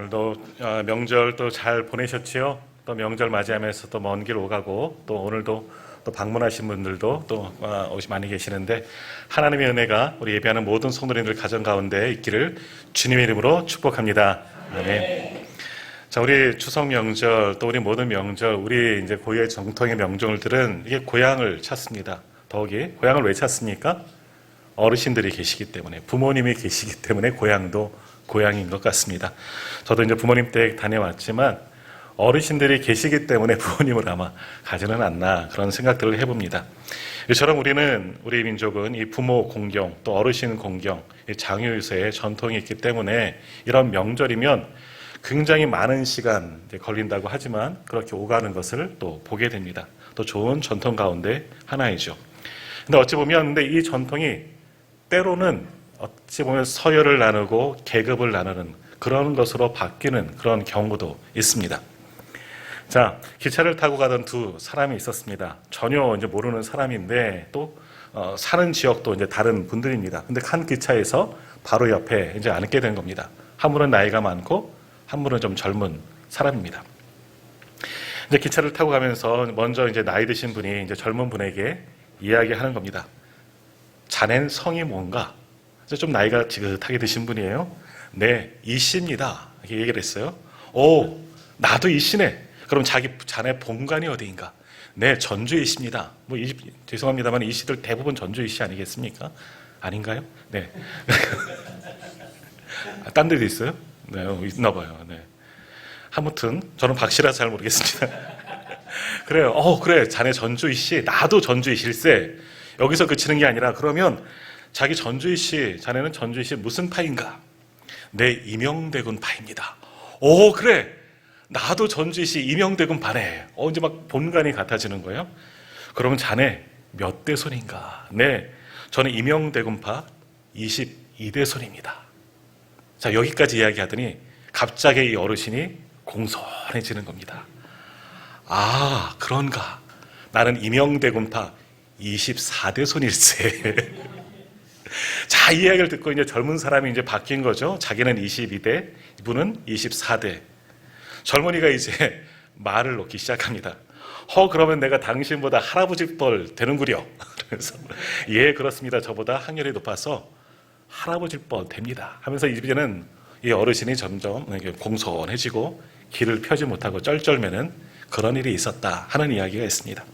오늘도 명절 또 잘 보내셨지요? 또 명절 맞이하면서 또 먼 길 오가고 또 오늘도 또 방문하신 분들도 또 많이 계시는데 하나님의 은혜가 우리 예배하는 모든 성도님들 가정 가운데 있기를 주님의 이름으로 축복합니다. 아멘. 자, 우리 추석 명절 또 우리 모든 명절 우리 이제 고유의 정통의 명절들은 이게 고향을 찾습니다. 더욱이 고향을 왜 찾습니까? 어르신들이 계시기 때문에, 부모님이 계시기 때문에 고향도 고향인 것 같습니다. 저도 이제 부모님 댁 다녀왔지만 어르신들이 계시기 때문에 부모님을 아마 가지는 않나 그런 생각들을 해봅니다. 이처럼 우리 민족은 이 부모 공경 또 어르신 공경, 장유유서의 전통이 있기 때문에 이런 명절이면 굉장히 많은 시간 걸린다고 하지만 그렇게 오가는 것을 또 보게 됩니다. 또 좋은 전통 가운데 하나이죠. 근데 어찌 보면 이 전통이 때로는 어찌 보면 서열을 나누고 계급을 나누는 그런 것으로 바뀌는 그런 경우도 있습니다. 자, 기차를 타고 가던 두 사람이 있었습니다. 전혀 이제 모르는 사람인데 또 사는 지역도 이제 다른 분들입니다. 근데 한 기차에서 바로 옆에 이제 앉게 된 겁니다. 한 분은 나이가 많고 한 분은 좀 젊은 사람입니다. 이제 기차를 타고 가면서 먼저 이제 나이 드신 분이 이제 젊은 분에게 이야기하는 겁니다. 자넨 성이 뭔가? 좀 나이가 지긋하게 드신 분이에요. 네, 이씨입니다. 이렇게 얘기를 했어요. 오, 나도 이씨네. 그럼 자네 본관이 어디인가? 네, 전주이씨입니다. 죄송합니다만 이씨들 대부분 전주이씨 아니겠습니까? 아닌가요? 네. 딴 데도 있어요? 네, 있나 봐요. 네. 아무튼 저는 박씨라서 잘 모르겠습니다. 그래요. 그래. 자네 전주이씨. 나도 전주이실세. 여기서 그치는 게 아니라 그러면 자기 전주이씨, 자네는 전주이씨 무슨 파인가? 네, 임영대군 파입니다. 오, 그래. 나도 전주이씨 임영대군 파네. 이제 막 본관이 같아지는 거예요. 그러면 자네 몇 대손인가? 네, 저는 임영대군파 22대손입니다. 자, 여기까지 이야기하더니 갑자기 이 어르신이 공손해지는 겁니다. 아, 그런가. 나는 임영대군파 24대손일세. 자, 이 이야기를 듣고 이제 젊은 사람이 이제 바뀐 거죠. 자기는 22대, 이분은 24대. 젊은이가 이제 말을 놓기 시작합니다. 그러면 내가 당신보다 할아버지 뻘 되는구려. 그래서 예, 그렇습니다. 저보다 학년이 높아서 할아버지 뻘 됩니다. 하면서 이제는 이 어르신이 점점 공손해지고 길을 펴지 못하고 쩔쩔매는 그런 일이 있었다 하는 이야기가 있습니다.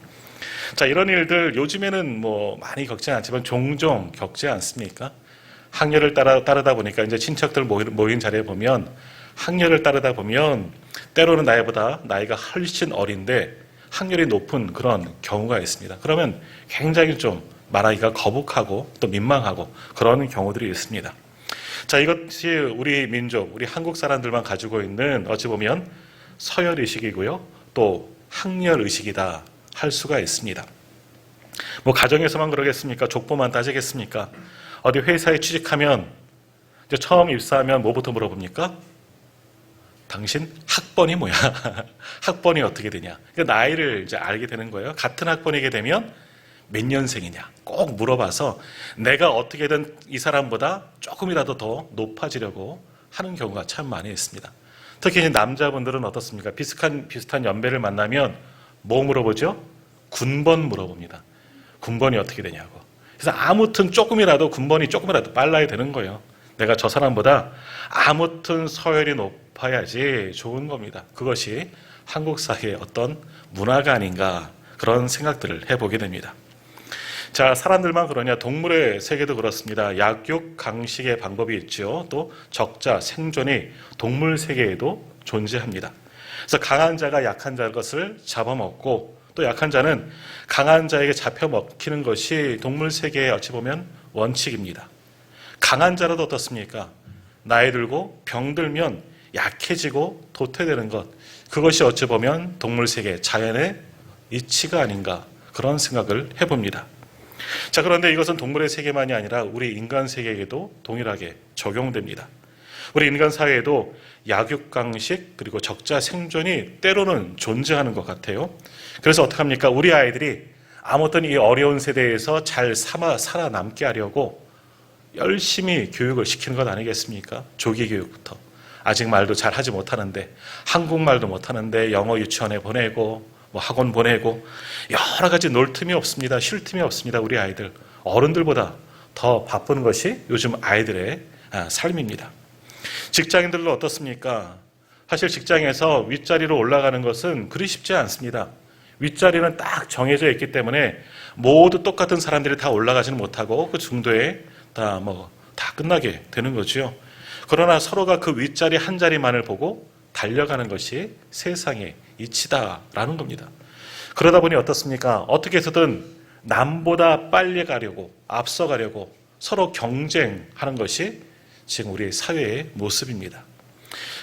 자, 이런 일들 요즘에는 많이 겪지 않지만 종종 겪지 않습니까? 학렬을 따르다 보니까 이제 친척들 모인 자리에 보면 학렬을 따르다 보면 때로는 나이가 훨씬 어린데 학렬이 높은 그런 경우가 있습니다. 그러면 굉장히 좀 말하기가 거북하고 또 민망하고 그런 경우들이 있습니다. 자, 이것이 우리 민족, 우리 한국 사람들만 가지고 있는 어찌 보면 서열의식이고요. 또 학렬의식이다 할 수가 있습니다. 가정에서만 그러겠습니까? 족보만 따지겠습니까? 어디 회사에 취직하면 이제 처음 입사하면 뭐부터 물어봅니까? 당신 학번이 뭐야? 학번이 어떻게 되냐? 그러니까 나이를 이제 알게 되는 거예요. 같은 학번이게 되면 몇 년생이냐? 꼭 물어봐서 내가 어떻게든 이 사람보다 조금이라도 더 높아지려고 하는 경우가 참 많이 있습니다. 특히 이제 남자분들은 어떻습니까? 비슷한 연배를 만나면 뭐 물어보죠? 군번 물어봅니다. 군번이 어떻게 되냐고. 그래서 아무튼 군번이 조금이라도 빨라야 되는 거예요. 내가 저 사람보다 아무튼 서열이 높아야지 좋은 겁니다. 그것이 한국 사회의 어떤 문화가 아닌가 그런 생각들을 해보게 됩니다. 자, 사람들만 그러냐? 동물의 세계도 그렇습니다. 약육, 강식의 방법이 있죠. 또 적자, 생존이 동물 세계에도 존재합니다. 그래서 강한 자가 약한 자의 것을 잡아먹고 또 약한 자는 강한 자에게 잡혀 먹히는 것이 동물 세계의 어찌 보면 원칙입니다. 강한 자라도 어떻습니까? 나이 들고 병들면 약해지고 도태되는 것, 그것이 어찌 보면 동물 세계, 자연의 이치가 아닌가 그런 생각을 해봅니다. 자, 그런데 이것은 동물의 세계만이 아니라 우리 인간 세계에도 동일하게 적용됩니다. 우리 인간 사회에도 약육강식 그리고 적자 생존이 때로는 존재하는 것 같아요. 그래서 어떡합니까? 우리 아이들이 아무튼 이 어려운 세대에서 잘 살아남게 하려고 열심히 교육을 시키는 것 아니겠습니까? 조기 교육부터. 아직 말도 잘 하지 못하는데, 한국말도 못하는데 영어 유치원에 보내고 뭐 학원 보내고 여러 가지 놀 틈이 없습니다. 쉴 틈이 없습니다. 우리 아이들. 어른들보다 더 바쁜 것이 요즘 아이들의 삶입니다. 직장인들도 어떻습니까? 사실 직장에서 윗자리로 올라가는 것은 그리 쉽지 않습니다. 윗자리는 딱 정해져 있기 때문에 모두 똑같은 사람들이 다 올라가지는 못하고 그 중도에 다 끝나게 되는 거죠. 그러나 서로가 그 윗자리 한 자리만을 보고 달려가는 것이 세상의 이치다라는 겁니다. 그러다 보니 어떻습니까? 어떻게 해서든 남보다 빨리 가려고, 앞서가려고 서로 경쟁하는 것이 지금 우리 사회의 모습입니다.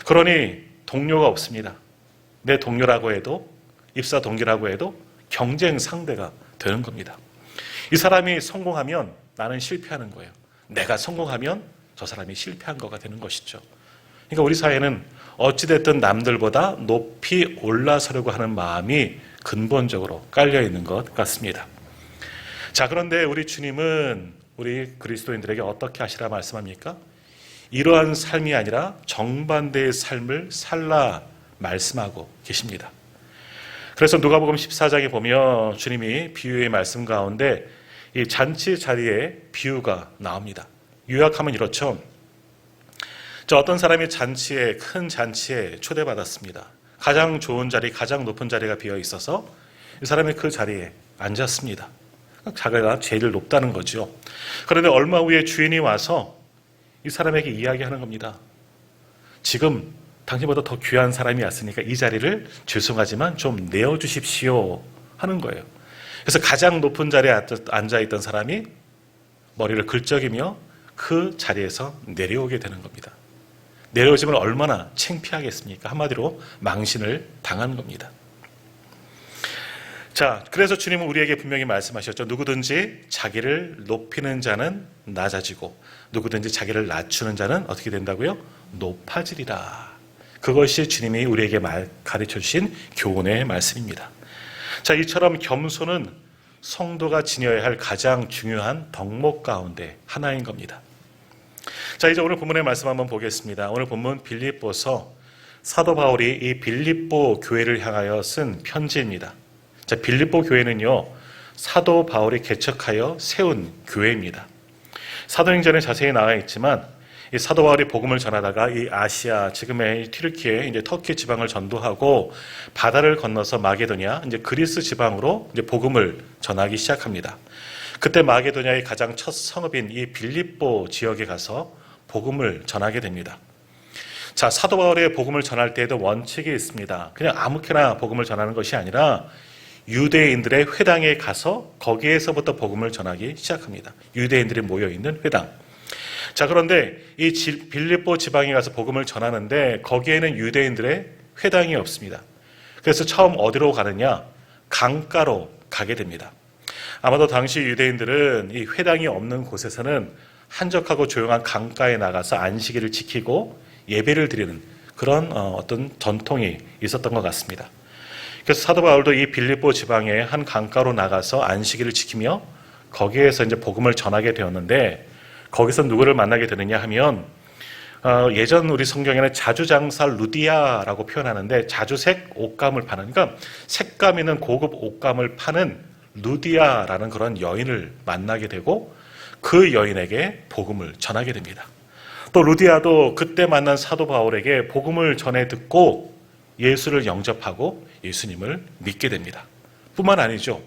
그러니 동료가 없습니다. 내 동료라고 해도, 입사 동기라고 해도 경쟁 상대가 되는 겁니다. 이 사람이 성공하면 나는 실패하는 거예요. 내가 성공하면 저 사람이 실패한 거가 되는 것이죠. 그러니까 우리 사회는 어찌됐든 남들보다 높이 올라서려고 하는 마음이 근본적으로 깔려 있는 것 같습니다. 자, 그런데 우리 주님은 우리 그리스도인들에게 어떻게 하시라 말씀합니까? 이러한 삶이 아니라 정반대의 삶을 살라 말씀하고 계십니다. 그래서 누가복음 14장에 보면 주님이 비유의 말씀 가운데 이 잔치 자리에 비유가 나옵니다. 요약하면 이렇죠. 어떤 사람이 큰 잔치에 초대받았습니다. 가장 좋은 자리, 가장 높은 자리가 비어 있어서 이 사람이 그 자리에 앉았습니다. 자기가 제일 높다는 거죠. 그런데 얼마 후에 주인이 와서 이 사람에게 이야기하는 겁니다. 지금 당신보다 더 귀한 사람이 왔으니까 이 자리를 죄송하지만 좀 내어주십시오 하는 거예요. 그래서 가장 높은 자리에 앉아있던 사람이 머리를 긁적이며 그 자리에서 내려오게 되는 겁니다. 내려오시면 얼마나 창피하겠습니까? 한마디로 망신을 당하는 겁니다. 자, 그래서 주님은 우리에게 분명히 말씀하셨죠. 누구든지 자기를 높이는 자는 낮아지고 누구든지 자기를 낮추는 자는 어떻게 된다고요? 높아지리라. 그것이 주님이 우리에게 가르쳐 주신 교훈의 말씀입니다. 자, 이처럼 겸손은 성도가 지녀야 할 가장 중요한 덕목 가운데 하나인 겁니다. 자, 이제 오늘 본문의 말씀 한번 보겠습니다. 오늘 본문 빌립보서, 사도 바울이 이 빌립보 교회를 향하여 쓴 편지입니다. 자, 빌립보 교회는요, 사도 바울이 개척하여 세운 교회입니다. 사도행전에 자세히 나와 있지만 이 사도 바울이 복음을 전하다가 이 아시아, 지금의 튀르키예, 이제 터키 지방을 전도하고 바다를 건너서 마게도냐, 이제 그리스 지방으로 이제 복음을 전하기 시작합니다. 그때 마게도냐의 가장 첫 성읍인 이 빌립보 지역에 가서 복음을 전하게 됩니다. 자, 사도 바울의 복음을 전할 때에도 원칙이 있습니다. 그냥 아무렇게나 복음을 전하는 것이 아니라 유대인들의 회당에 가서 거기에서부터 복음을 전하기 시작합니다. 유대인들이 모여있는 회당. 자, 그런데 이 빌립보 지방에 가서 복음을 전하는데 거기에는 유대인들의 회당이 없습니다. 그래서 처음 어디로 가느냐? 강가로 가게 됩니다. 아마도 당시 유대인들은 이 회당이 없는 곳에서는 한적하고 조용한 강가에 나가서 안식일을 지키고 예배를 드리는 그런 어떤 전통이 있었던 것 같습니다. 그래서 사도 바울도 이 빌립보 지방의 한 강가로 나가서 안식일을 지키며 거기에서 이제 복음을 전하게 되었는데 거기서 누구를 만나게 되느냐 하면 예전 우리 성경에는 자주장사 루디아라고 표현하는데 자주색 옷감을 파는, 그러니까 색감 있는 고급 옷감을 파는 루디아라는 그런 여인을 만나게 되고 그 여인에게 복음을 전하게 됩니다. 또 루디아도 그때 만난 사도 바울에게 복음을 전해 듣고 예수를 영접하고 예수님을 믿게 됩니다. 뿐만 아니죠.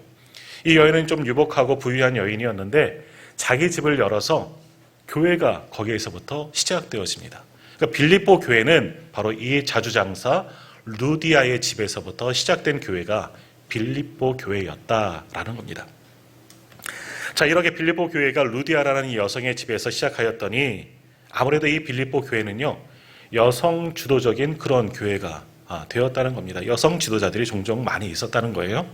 이 여인은 좀 유복하고 부유한 여인이었는데 자기 집을 열어서 교회가 거기에서부터 시작되어집니다. 그러니까 빌립보 교회는 바로 이 자주장사 루디아의 집에서부터 시작된 교회가 빌립보 교회였다라는 겁니다. 자, 이렇게 빌립보 교회가 루디아라는 이 여성의 집에서 시작하였더니 아무래도 이 빌립보 교회는요, 여성 주도적인 그런 교회가 되었다는 겁니다. 여성 지도자들이 종종 많이 있었다는 거예요.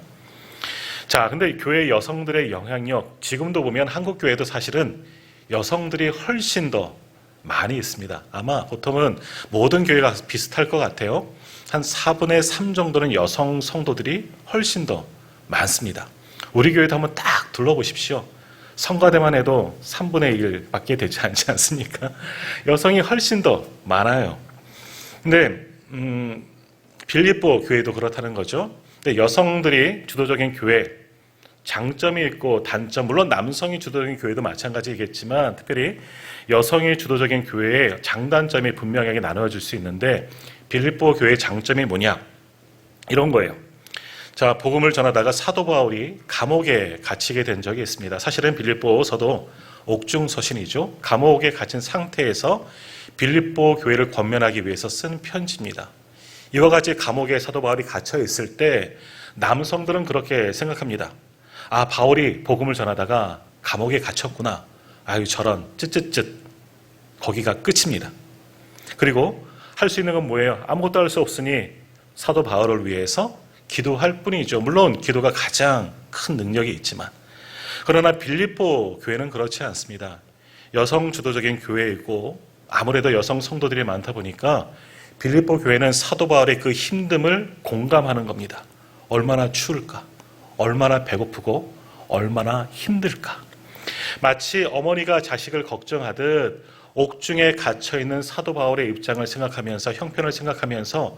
자, 근데 교회 여성들의 영향력, 지금도 보면 한국 교회도 사실은 여성들이 훨씬 더 많이 있습니다. 아마 보통은 모든 교회가 비슷할 것 같아요. 한 4분의 3 정도는 여성 성도들이 훨씬 더 많습니다. 우리 교회도 한번 딱 둘러보십시오. 성가대만 해도 3분의 1밖에 되지 않지 않습니까? 여성이 훨씬 더 많아요. 근데 빌립보 교회도 그렇다는 거죠. 근데 여성들이 주도적인 교회, 장점이 있고 단점, 물론 남성이 주도적인 교회도 마찬가지겠지만 특별히 여성이 주도적인 교회의 장단점이 분명하게 나누어질 수 있는데 빌립보 교회의 장점이 뭐냐? 이런 거예요. 자, 복음을 전하다가 사도 바울이 감옥에 갇히게 된 적이 있습니다. 사실은 빌립보서도 옥중서신이죠. 감옥에 갇힌 상태에서 빌립보 교회를 권면하기 위해서 쓴 편지입니다. 이와 같이 감옥에 사도 바울이 갇혀 있을 때 남성들은 그렇게 생각합니다. 아, 바울이 복음을 전하다가 감옥에 갇혔구나. 아유, 저런 쯧쯧쯧. 거기가 끝입니다. 그리고 할 수 있는 건 뭐예요? 아무것도 할 수 없으니 사도 바울을 위해서 기도할 뿐이죠. 물론 기도가 가장 큰 능력이 있지만, 그러나 빌립보 교회는 그렇지 않습니다. 여성 주도적인 교회이고 아무래도 여성 성도들이 많다 보니까 빌립보 교회는 사도 바울의 그 힘듦을 공감하는 겁니다. 얼마나 추울까? 얼마나 배고프고 얼마나 힘들까? 마치 어머니가 자식을 걱정하듯 옥중에 갇혀있는 사도 바울의 입장을 생각하면서, 형편을 생각하면서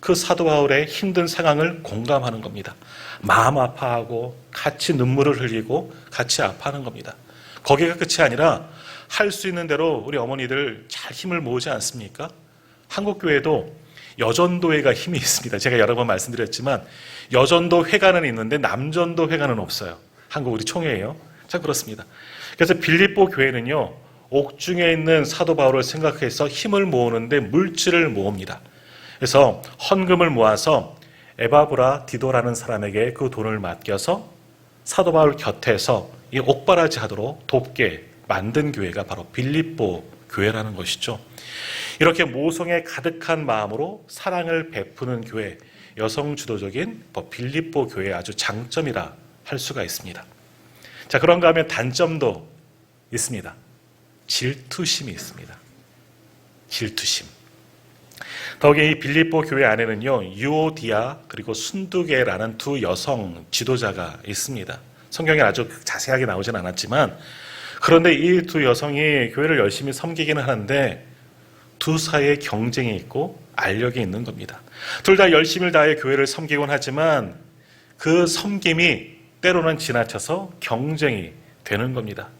그 사도 바울의 힘든 상황을 공감하는 겁니다. 마음 아파하고 같이 눈물을 흘리고 같이 아파하는 겁니다. 거기가 끝이 아니라 할 수 있는 대로 우리 어머니들 잘 힘을 모으지 않습니까? 한국교회도 여전도회가 힘이 있습니다. 제가 여러 번 말씀드렸지만 여전도 회관은 있는데 남전도 회관은 없어요. 한국 우리 총회예요. 참 그렇습니다. 그래서 빌립보 교회는요, 옥중에 있는 사도 바울을 생각해서 힘을 모으는데 물질을 모읍니다. 그래서 헌금을 모아서 에바브라 디도라는 사람에게 그 돈을 맡겨서 사도 바울 곁에서 이 옥바라지 하도록 돕게 만든 교회가 바로 빌립보 교회라는 것이죠. 이렇게 모성에 가득한 마음으로 사랑을 베푸는 교회, 여성 주도적인 빌립보 교회의 아주 장점이라 할 수가 있습니다. 자, 그런가 하면 단점도 있습니다. 질투심이 있습니다. 질투심. 더욱이 이 빌립보 교회 안에는요, 유오디아 그리고 순두계라는 두 여성 지도자가 있습니다. 성경에 아주 자세하게 나오진 않았지만, 그런데 이 두 여성이 교회를 열심히 섬기기는 하는데 두 사이에 경쟁이 있고 알력이 있는 겁니다. 둘 다 열심히 다해 교회를 섬기곤 하지만 그 섬김이 때로는 지나쳐서 경쟁이 되는 겁니다.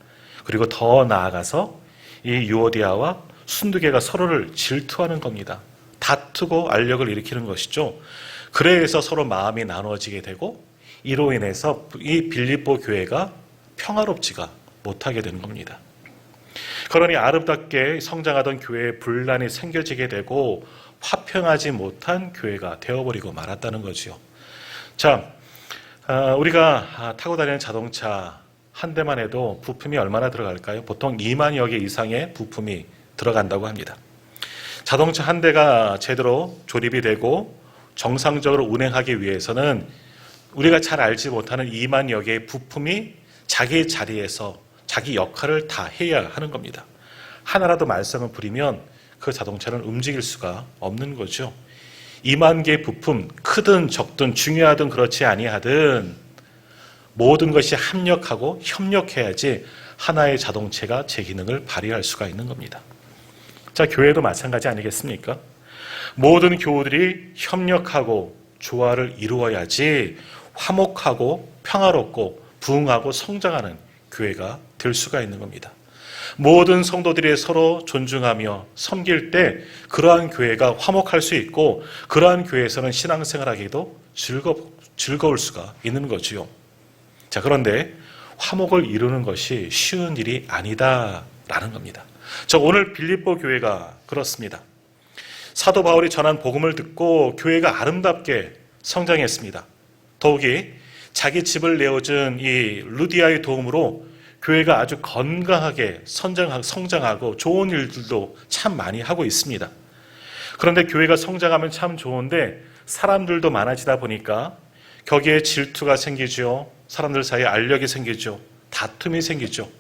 그리고 더 나아가서 이 유오디아와 순두계가 서로를 질투하는 겁니다. 다투고 알력을 일으키는 것이죠. 그래서 서로 마음이 나눠지게 되고 이로 인해서 이 빌립보 교회가 평화롭지가 못하게 되는 겁니다. 그러니 아름답게 성장하던 교회에 분란이 생겨지게 되고 화평하지 못한 교회가 되어버리고 말았다는 거지요. 자, 우리가 타고 다니는 자동차 한 대만 해도 부품이 얼마나 들어갈까요? 보통 2만여 개 이상의 부품이 들어간다고 합니다. 자동차 한 대가 제대로 조립이 되고 정상적으로 운행하기 위해서는 우리가 잘 알지 못하는 2만여 개의 부품이 자기 자리에서 자기 역할을 다 해야 하는 겁니다. 하나라도 말썽을 부리면 그 자동차는 움직일 수가 없는 거죠. 2만 개의 부품, 크든 적든 중요하든 그렇지 아니하든 모든 것이 합력하고 협력해야지 하나의 자동차가 제 기능을 발휘할 수가 있는 겁니다. 자, 교회도 마찬가지 아니겠습니까? 모든 교우들이 협력하고 조화를 이루어야지 화목하고 평화롭고 부흥하고 성장하는 교회가 될 수가 있는 겁니다. 모든 성도들이 서로 존중하며 섬길 때 그러한 교회가 화목할 수 있고 그러한 교회에서는 신앙생활하기도 즐거울 수가 있는 거지요. 자, 그런데 화목을 이루는 것이 쉬운 일이 아니다라는 겁니다. 저 오늘 빌립보 교회가 그렇습니다. 사도 바울이 전한 복음을 듣고 교회가 아름답게 성장했습니다. 더욱이 자기 집을 내어준 이 루디아의 도움으로 교회가 아주 건강하게 성장하고 좋은 일들도 참 많이 하고 있습니다. 그런데 교회가 성장하면 참 좋은데 사람들도 많아지다 보니까 거기에 질투가 생기죠. 사람들 사이에 알력이 생기죠. 다툼이 생기죠.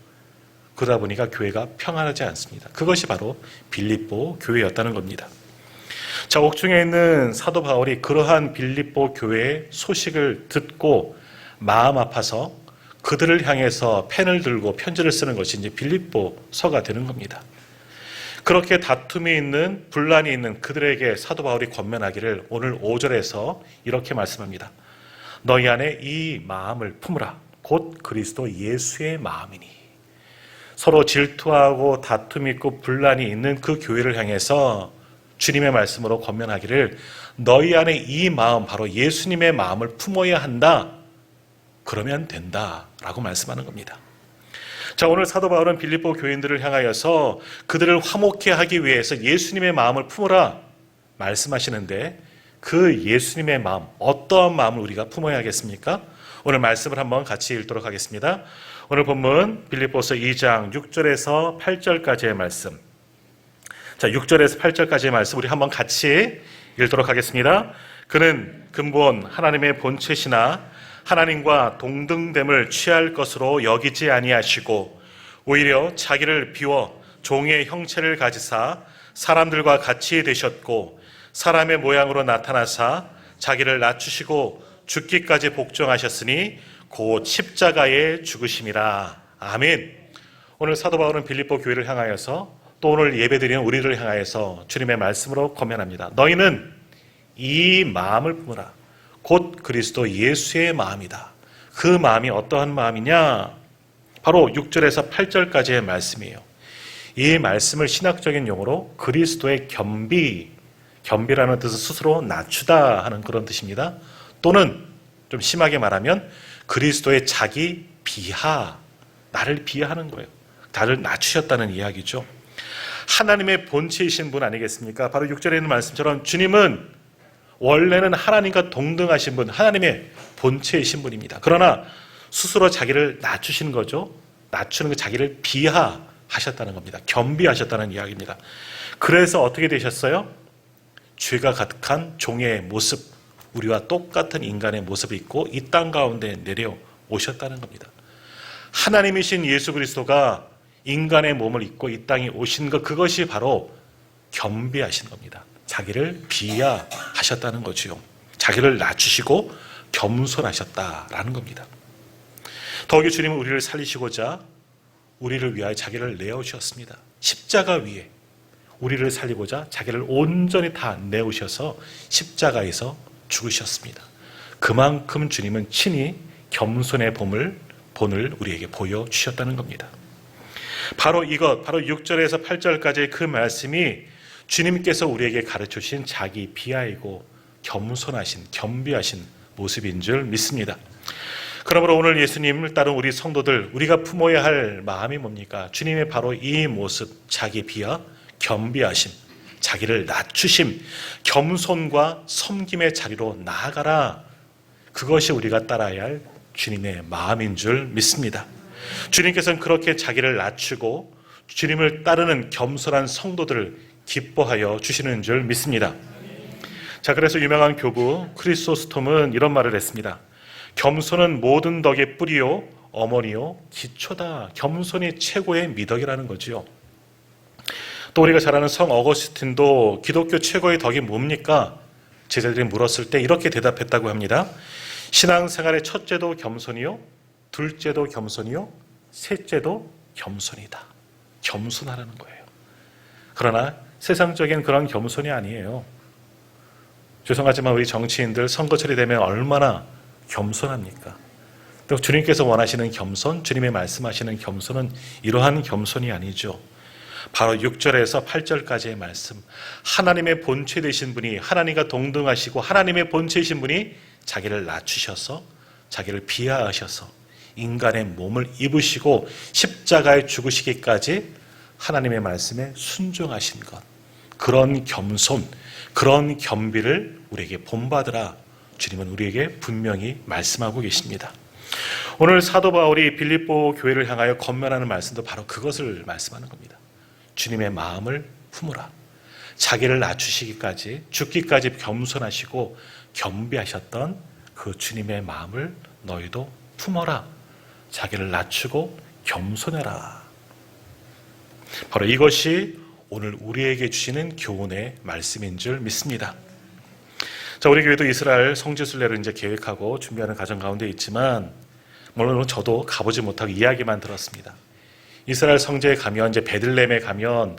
그러다 보니까 교회가 평안하지 않습니다. 그것이 바로 빌립보 교회였다는 겁니다. 자, 옥중에 있는 사도 바울이 그러한 빌립보 교회의 소식을 듣고 마음 아파서 그들을 향해서 펜을 들고 편지를 쓰는 것이 이제 빌립보서가 되는 겁니다. 그렇게 다툼이 있는, 분란이 있는 그들에게 사도 바울이 권면하기를 오늘 5절에서 이렇게 말씀합니다. 너희 안에 이 마음을 품으라. 곧 그리스도 예수의 마음이니. 서로 질투하고 다툼이 있고 분란이 있는 그 교회를 향해서 주님의 말씀으로 권면하기를 너희 안에 이 마음, 바로 예수님의 마음을 품어야 한다. 그러면 된다. 라고 말씀하는 겁니다. 자, 오늘 사도 바울은 빌립보 교인들을 향하여서 그들을 화목케 하기 위해서 예수님의 마음을 품으라 말씀하시는데 그 예수님의 마음, 어떠한 마음을 우리가 품어야 하겠습니까? 오늘 말씀을 한번 같이 읽도록 하겠습니다. 오늘 본문 빌립보서 2장 6절에서 8절까지의 말씀. 자, 6절에서 8절까지의 말씀 우리 한번 같이 읽도록 하겠습니다. 그는 근본 하나님의 본체시나 하나님과 동등됨을 취할 것으로 여기지 아니하시고 오히려 자기를 비워 종의 형체를 가지사 사람들과 같이 되셨고 사람의 모양으로 나타나사 자기를 낮추시고 죽기까지 복종하셨으니 곧 십자가에 죽으심이라. 아멘. 오늘 사도 바울은 빌립보 교회를 향하여서 또 오늘 예배드리는 우리를 향하여서 주님의 말씀으로 권면합니다. 너희는 이 마음을 품으라. 곧 그리스도 예수의 마음이다. 그 마음이 어떠한 마음이냐? 바로 6절에서 8절까지의 말씀이에요. 이 말씀을 신학적인 용어로 그리스도의 겸비라는 뜻은 스스로 낮추다 하는 그런 뜻입니다. 또는 좀 심하게 말하면 그리스도의 자기 비하, 나를 비하하는 거예요. 나를 낮추셨다는 이야기죠. 하나님의 본체이신 분 아니겠습니까? 바로 6절에 있는 말씀처럼 주님은 원래는 하나님과 동등하신 분, 하나님의 본체이신 분입니다. 그러나 스스로 자기를 낮추신 거죠. 낮추는 거 자기를 비하하셨다는 겁니다. 겸비하셨다는 이야기입니다. 그래서 어떻게 되셨어요? 죄가 가득한 종의 모습, 우리와 똑같은 인간의 모습을 입고 이 땅 가운데 내려오셨다는 겁니다. 하나님이신 예수 그리스도가 인간의 몸을 입고 이 땅에 오신 것, 그것이 바로 겸비하신 겁니다. 자기를 비하하셨다는 거지요. 자기를 낮추시고 겸손하셨다라는 겁니다. 더욱이 주님은 우리를 살리시고자 우리를 위하여 자기를 내어주셨습니다. 십자가 위에 우리를 살리고자 자기를 온전히 다 내오셔서 십자가에서 죽으셨습니다. 그만큼 주님은 친히 겸손의 본을 우리에게 보여주셨다는 겁니다. 바로 이것, 바로 6절에서 8절까지의 그 말씀이 주님께서 우리에게 가르쳐주신 자기 비하이고 겸손하신, 겸비하신 모습인 줄 믿습니다. 그러므로 오늘 예수님을 따른 우리 성도들, 우리가 품어야 할 마음이 뭡니까? 주님의 바로 이 모습, 자기 비하, 겸비하심, 자기를 낮추심, 겸손과 섬김의 자리로 나아가라. 그것이 우리가 따라야 할 주님의 마음인 줄 믿습니다. 주님께서는 그렇게 자기를 낮추고 주님을 따르는 겸손한 성도들을 기뻐하여 주시는 줄 믿습니다. 자, 그래서 유명한 교부 크리소스톰은 이런 말을 했습니다. 겸손은 모든 덕의 뿌리요 어머니요 기초다. 겸손이 최고의 미덕이라는 거지요. 또 우리가 잘 아는 성 어거스틴도 기독교 최고의 덕이 뭡니까? 제자들이 물었을 때 이렇게 대답했다고 합니다. 신앙생활의 첫째도 겸손이요, 둘째도 겸손이요, 셋째도 겸손이다. 겸손하라는 거예요. 그러나 세상적인 그런 겸손이 아니에요. 죄송하지만 우리 정치인들 선거철이 되면 얼마나 겸손합니까? 또 주님께서 원하시는 겸손, 주님의 말씀하시는 겸손은 이러한 겸손이 아니죠. 바로 6절에서 8절까지의 말씀, 하나님의 본체 되신 분이, 하나님과 동등하시고 하나님의 본체이신 분이 자기를 낮추셔서 자기를 비하하셔서 인간의 몸을 입으시고 십자가에 죽으시기까지 하나님의 말씀에 순종하신 것, 그런 겸손, 그런 겸비를 우리에게 본받으라 주님은 우리에게 분명히 말씀하고 계십니다. 오늘 사도 바울이 빌립보 교회를 향하여 권면하는 말씀도 바로 그것을 말씀하는 겁니다. 주님의 마음을 품으라. 자기를 낮추시기까지, 죽기까지 겸손하시고 겸비하셨던 그 주님의 마음을 너희도 품어라. 자기를 낮추고 겸손해라. 바로 이것이 오늘 우리에게 주시는 교훈의 말씀인 줄 믿습니다. 자, 우리 교회도 이스라엘 성지순례를 이제 계획하고 준비하는 과정 가운데 있지만, 물론 저도 가보지 못하고 이야기만 들었습니다. 이스라엘 성지에 가면, 이제 베들레헴에 가면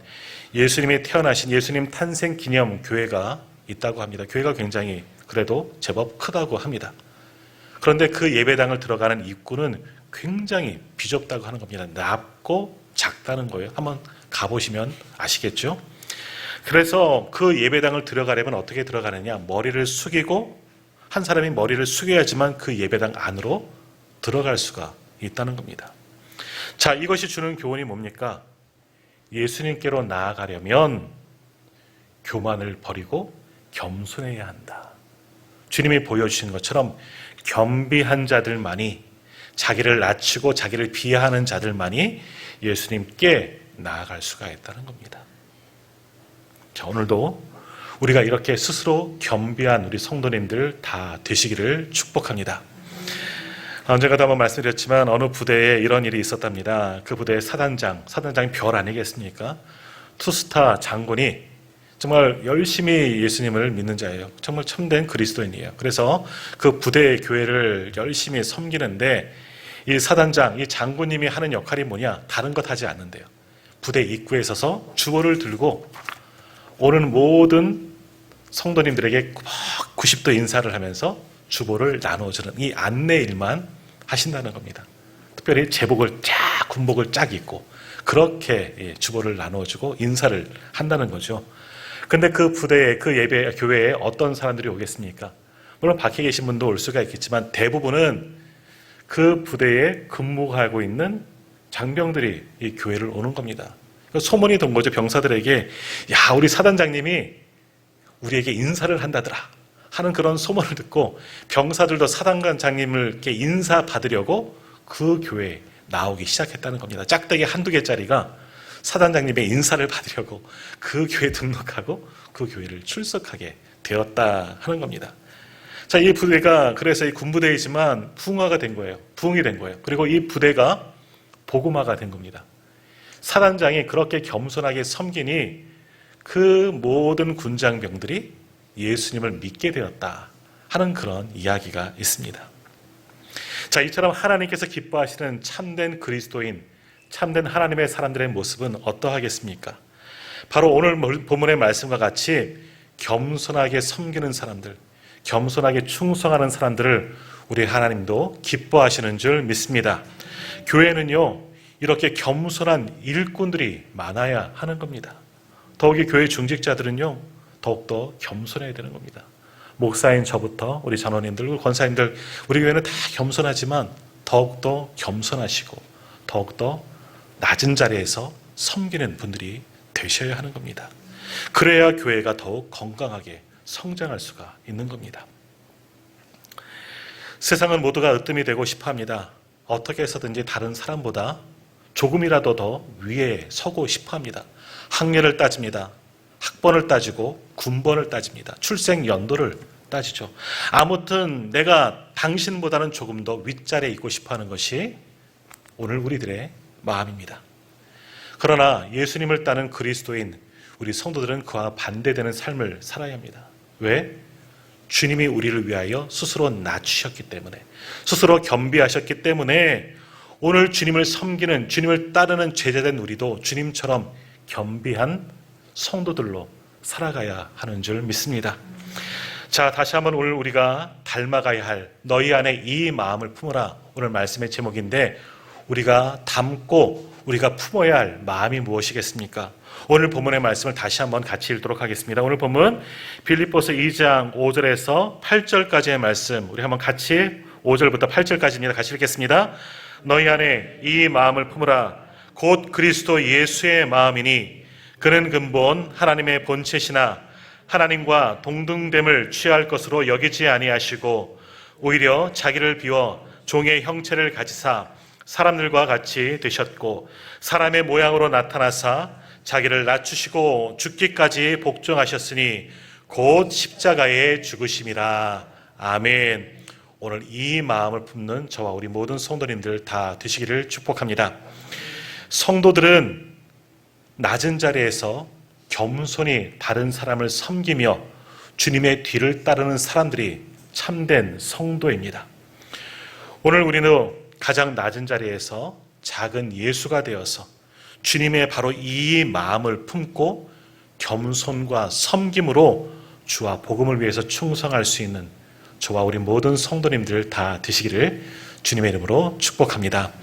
예수님이 태어나신 예수님 탄생 기념 교회가 있다고 합니다. 교회가 굉장히 그래도 제법 크다고 합니다. 그런데 그 예배당을 들어가는 입구는 굉장히 비좁다고 하는 겁니다. 낮고 작다는 거예요. 한번 가보시면 아시겠죠? 그래서 그 예배당을 들어가려면 어떻게 들어가느냐? 머리를 숙이고, 한 사람이 머리를 숙여야지만 그 예배당 안으로 들어갈 수가 있다는 겁니다. 자, 이것이 주는 교훈이 뭡니까? 예수님께로 나아가려면 교만을 버리고 겸손해야 한다. 주님이 보여주신 것처럼 겸비한 자들만이, 자기를 낮추고 자기를 비하하는 자들만이 예수님께 나아갈 수가 있다는 겁니다. 자, 오늘도 우리가 이렇게 스스로 겸비한 우리 성도님들 다 되시기를 축복합니다. 언젠가도 한번 말씀드렸지만 어느 부대에 이런 일이 있었답니다. 그 부대의 사단장이 별 아니겠습니까? 투스타 장군이 정말 열심히 예수님을 믿는 자예요. 정말 참된 그리스도인이에요. 그래서 그 부대의 교회를 열심히 섬기는데 이 사단장, 이 장군님이 하는 역할이 뭐냐? 다른 것 하지 않는데요. 부대 입구에 서서 주보를 들고 오는 모든 성도님들에게 90도 인사를 하면서 주보를 나눠주는 이 안내 일만 하신다는 겁니다. 특별히 제복을 군복을 쫙 입고 그렇게 주보를 나눠주고 인사를 한다는 거죠. 근데 그 부대에, 그 예배 교회에 어떤 사람들이 오겠습니까? 물론 밖에 계신 분도 올 수가 있겠지만 대부분은 그 부대에 근무하고 있는 장병들이 이 교회를 오는 겁니다. 소문이 돈 거죠. 병사들에게, 야, 우리 사단장님이 우리에게 인사를 한다더라 하는 그런 소문을 듣고 병사들도 사단장님을 이렇게 인사받으려고 그 교회에 나오기 시작했다는 겁니다. 짝대기 한두 개짜리가 사단장님의 인사를 받으려고 그 교회에 등록하고 그 교회를 출석하게 되었다 하는 겁니다. 자, 이 부대가 그래서 이 군부대이지만 부흥화가 된 거예요. 부흥이 된 거예요. 그리고 이 부대가 복음화가 된 겁니다. 사단장이 그렇게 겸손하게 섬기니 그 모든 군장병들이 예수님을 믿게 되었다 하는 그런 이야기가 있습니다. 자, 이처럼 하나님께서 기뻐하시는 참된 그리스도인, 참된 하나님의 사람들의 모습은 어떠하겠습니까? 바로 오늘 본문의 말씀과 같이 겸손하게 섬기는 사람들, 겸손하게 충성하는 사람들을 우리 하나님도 기뻐하시는 줄 믿습니다. 교회는요, 이렇게 겸손한 일꾼들이 많아야 하는 겁니다. 더욱이 교회 중직자들은요, 더욱더 겸손해야 되는 겁니다. 목사인 저부터 우리 전원님들, 권사님들, 우리 교회는 다 겸손하지만 더욱더 겸손하시고 더욱더 낮은 자리에서 섬기는 분들이 되셔야 하는 겁니다. 그래야 교회가 더욱 건강하게 성장할 수가 있는 겁니다. 세상은 모두가 으뜸이 되고 싶어합니다. 어떻게 해서든지 다른 사람보다 조금이라도 더 위에 서고 싶어합니다. 학년을 따집니다. 학번을 따지고 군번을 따집니다. 출생 연도를 따지죠. 아무튼 내가 당신보다는 조금 더 윗자리에 있고 싶어하는 것이 오늘 우리들의 마음입니다. 그러나 예수님을 따는 그리스도인 우리 성도들은 그와 반대되는 삶을 살아야 합니다. 왜? 주님이 우리를 위하여 스스로 낮추셨기 때문에, 스스로 겸비하셨기 때문에 오늘 주님을 섬기는, 주님을 따르는 제자된 우리도 주님처럼 겸비한 성도들로 살아가야 하는 줄 믿습니다. 자, 다시 한번 오늘 우리가 닮아가야 할 너희 안에 이 마음을 품어라, 오늘 말씀의 제목인데 우리가 담고 우리가 품어야 할 마음이 무엇이겠습니까? 오늘 본문의 말씀을 다시 한번 같이 읽도록 하겠습니다. 오늘 본문 빌립보서 2장 5절에서 8절까지의 말씀, 우리 한번 같이 5절부터 8절까지입니다. 같이 읽겠습니다. 너희 안에 이 마음을 품으라. 곧 그리스도 예수의 마음이니 그는 근본 하나님의 본체시나 하나님과 동등됨을 취할 것으로 여기지 아니하시고 오히려 자기를 비워 종의 형체를 가지사 사람들과 같이 되셨고 사람의 모양으로 나타나사 자기를 낮추시고 죽기까지 복종하셨으니 곧 십자가에 죽으심이라. 아멘. 오늘 이 마음을 품는 저와 우리 모든 성도님들 다 되시기를 축복합니다. 성도들은 낮은 자리에서 겸손히 다른 사람을 섬기며 주님의 뒤를 따르는 사람들이 참된 성도입니다. 오늘 우리는 가장 낮은 자리에서 작은 예수가 되어서 주님의 바로 이 마음을 품고 겸손과 섬김으로 주와 복음을 위해서 충성할 수 있는 저와 우리 모든 성도님들 다 되시기를 주님의 이름으로 축복합니다.